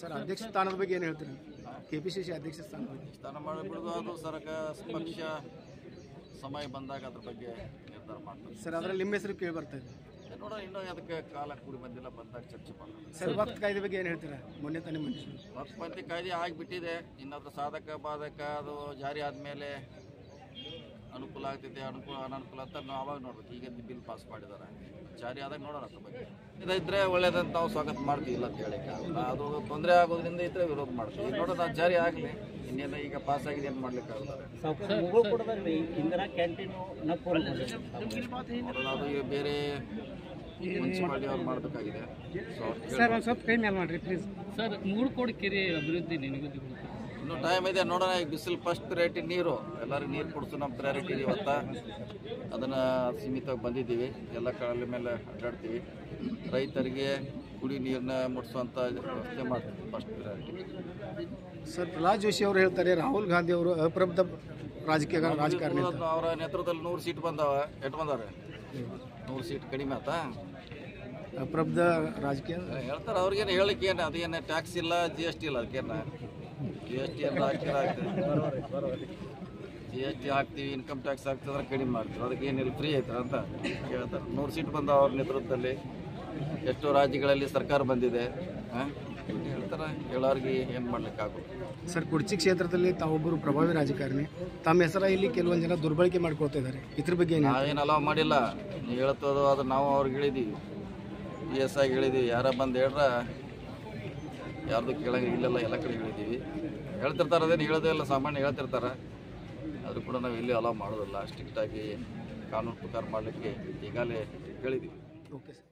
Sir ಅಧ್ಯಕ್ಷ ಸ್ಥಾನದ ಬಗ್ಗೆ ಏನು ಹೇಳ್ತೀರಿ? ಕೆಪಿಸಿಸಿ ಅಧ್ಯಕ್ಷ ಸ್ಥಾನ ಮಾಡಿಬಿಡೋದು ಅದು ಸರ್ಕಾರ ಪಕ್ಷ ಸಮಯ ಬಂದಾಗ ಅದ್ರ ಬಗ್ಗೆ ನಿರ್ಧಾರ ಮಾಡ್ತಾರೆ ಸರ್. ಅದರಲ್ಲಿ ನಿಮ್ಮ ಹೆಸರು ಕೇಳಿ ಬರ್ತಾ ಇದೆ. ನೋಡೋಣ, ಇನ್ನೂ ಅದಕ್ಕೆ ಕಾಲ ಕೂಡಿ ಬಂದಿಲ್ಲ, ಬಂದಾಗ ಚರ್ಚೆ ಮಾಡೋಣ. ಸರ್ ವಕ್ಫ್ ಕಾಯ್ದೆ ಬಗ್ಗೆ ಏನು ಹೇಳ್ತೀರಾ? ಮೊನ್ನೆ ತಾನೇ ಮನುಷ್ಯರು ವಕ್ಫ್ ಮಂತಿ ಕಾಯ್ದೆ ಆಗಿಬಿಟ್ಟಿದೆ. ಇನ್ನಾದ್ರೂ ಸಾಧಕ ಬಾಧಕ ಅದು ಜಾರಿ ಆದಮೇಲೆ ಅನುಕೂಲ ಆಗ್ತೈತೆ, ಅನಾನುಕೂಲ ಅಂತ ನಾವು ಅವಾಗ ನೋಡ್ಬೇಕು. ಈಗ ಬಿಲ್ ಪಾಸ್ ಮಾಡಿದ್ದಾರೆ, ಜಾರಿ ಆದಾಗ ನೋಡೋಣ ಅದ್ರ ಬಗ್ಗೆ. ಇದ್ರೆ ಒಳ್ಳೇದಂತ ನಾವು ಸ್ವಾಗತ ಮಾಡ್ತೀವಿ, ಇಲ್ಲ ಅಂತ ಹೇಳಿಕ್ಕೆ ಆಗಲ್ಲ. ಅದು ತೊಂದರೆ ಆಗೋದ್ರಿಂದ ಇದ್ರೆ ವಿರೋಧ ಮಾಡ್ತೀವಿ. ಈಗ ನೋಡೋಣ, ಜಾರಿ ಆಗಲಿ. ಇನ್ನೇನು ಈಗ ಪಾಸ್ ಆಗಿದೆ, ಏನು ಮಾಡ್ಲಿಕ್ಕೆ ಆಗುತ್ತೆ. ಅದು ಈಗ ಬೇರೆ ಮುನ್ಸಿಪಾಲಿಟಿ ಅವ್ರು ಮಾಡಬೇಕಾಗಿದೆ. ಸರ್ ಒಂದು ಸ್ವಲ್ಪ ಕೈ ಮೇಲೆ ಮಾಡಿರಿ ಪ್ಲೀಸ್. ಸರ್ ಮೂಡುಕೋಡು ಕೆರೆ ಅಭಿವೃದ್ಧಿ ನಿಗದಿ ಇನ್ನೂ ಟೈಮ್ ಇದೆ, ನೋಡೋಣ. ಈಗ ಬಿಸಿಲು ಫಸ್ಟ್ ಪ್ರಯಾರಿಟಿ ನೀರು, ಎಲ್ಲರಿಗೂ ನೀರು ಕೊಡಿಸು ನಮ್ಮ ಪ್ರಯಾರಿಟಿ ಇವತ್ತ. ಅದನ್ನು ಸೀಮಿತವಾಗಿ ಬಂದಿದ್ದೀವಿ, ಎಲ್ಲ ಕಡೆ ಮೇಲೆ ಅಡ್ಡಾಡ್ತೀವಿ. ರೈತರಿಗೆ ಕುಡಿ ನೀರನ್ನ ಮುಟ್ಟಿಸುವಂಥ ವ್ಯವಸ್ಥೆ ಮಾಡ್ತೀವಿ first priority. Sir Prahlad Joshi ಅವರು ಹೇಳ್ತಾರೆ ರಾಹುಲ್ ಗಾಂಧಿ ಅವರು ಅಪ್ರಬುದ್ಧ ರಾಜಕಾರಣಿ. ಅವರ ನೇತೃತ್ವದಲ್ಲಿ 100 ಸೀಟ್ ಬಂದಾವ. ಎಷ್ಟು ಬಂದಾರೆ? 100 ಸೀಟ್ ಕಡಿಮೆ ಆಯ್ತಾ? ಅಪ್ರಬುದ್ಧ ರಾಜಕೀಯ ಹೇಳ್ತಾರೆ. ಅವ್ರಿಗೇನು ಹೇಳಿಕೆ ಏನು? ಅದೇನು ಟ್ಯಾಕ್ಸ್ ಇಲ್ಲ, GST ಇಲ್ಲ. ಅದಕ್ಕೇನು GST ಎಲ್ಲ GST ಹಾಕ್ತೀವಿ, ಇನ್ಕಮ್ ಟ್ಯಾಕ್ಸ್ ಹಾಕ್ತಿದ್ರೆ ಕಡಿಮೆ ಮಾಡ್ತೀವಿ. ಅದಕ್ಕೆ ಏನಿಲ್ಲ, ಫ್ರೀ ಐತಾರೆ ಅಂತ ಹೇಳ್ತಾರೆ. 100 ಸೀಟ್ ಬಂದ ಅವ್ರ ನೇತೃತ್ವದಲ್ಲಿ. ಎಷ್ಟೋ ರಾಜ್ಯಗಳಲ್ಲಿ ಸರ್ಕಾರ ಬಂದಿದೆ. ಹೇಳ್ತಾರೆ, ಹೇಳೋರಿಗೆ ಏನು ಮಾಡ್ಲಿಕ್ಕಾಗುತ್ತೆ. ಸರ್ ಕುರ್ಚಿ ಕ್ಷೇತ್ರದಲ್ಲಿ ತಾವೊಬ್ಬರು ಪ್ರಭಾವಿ ರಾಜಕಾರಣಿ, ತಮ್ಮ ಹೆಸರ ಇಲ್ಲಿ ಕೆಲವೊಂದು ಜನ ದುರ್ಬಳಕೆ ಮಾಡ್ಕೊಳ್ತಾ ಇದ್ದಾರೆ. ಇದ್ರ ಬಗ್ಗೆ ನಾವೇನು ಅಲಾವ್ ಮಾಡಿಲ್ಲ. ನೀವು ಹೇಳ್ತದೋ ಅದು ನಾವು ಅವ್ರಿಗೆ ಹೇಳಿದ್ದೀವಿ, PS ಆಗಿ ಹೇಳಿದ್ದೀವಿ. ಯಾರ ಬಂದು ಹೇಳ್ರ ಯಾರ್ದು ಕೇಳಂಗೆ ಇಲ್ಲೆಲ್ಲ, ಎಲ್ಲ ಕಡೆ ಹೇಳಿದ್ದೀವಿ. ಹೇಳ್ತಿರ್ತಾರೆ, ಅದೇನು ಹೇಳೋದೇ ಇಲ್ಲ, ಸಾಮಾನ್ಯ ಹೇಳ್ತಿರ್ತಾರೆ. ಆದರೂ ಕೂಡ ನಾವು ಎಲ್ಲಿ ಅಲಾವ್ ಮಾಡೋದಿಲ್ಲ. ಸ್ಟ್ರಿಕ್ಟಾಗಿ ಕಾನೂನು ಪ್ರಕಾರ ಮಾಡಲಿಕ್ಕೆ ಈಗಾಗಲೇ ಹೇಳಿದ್ದೀವಿ. Okay sir.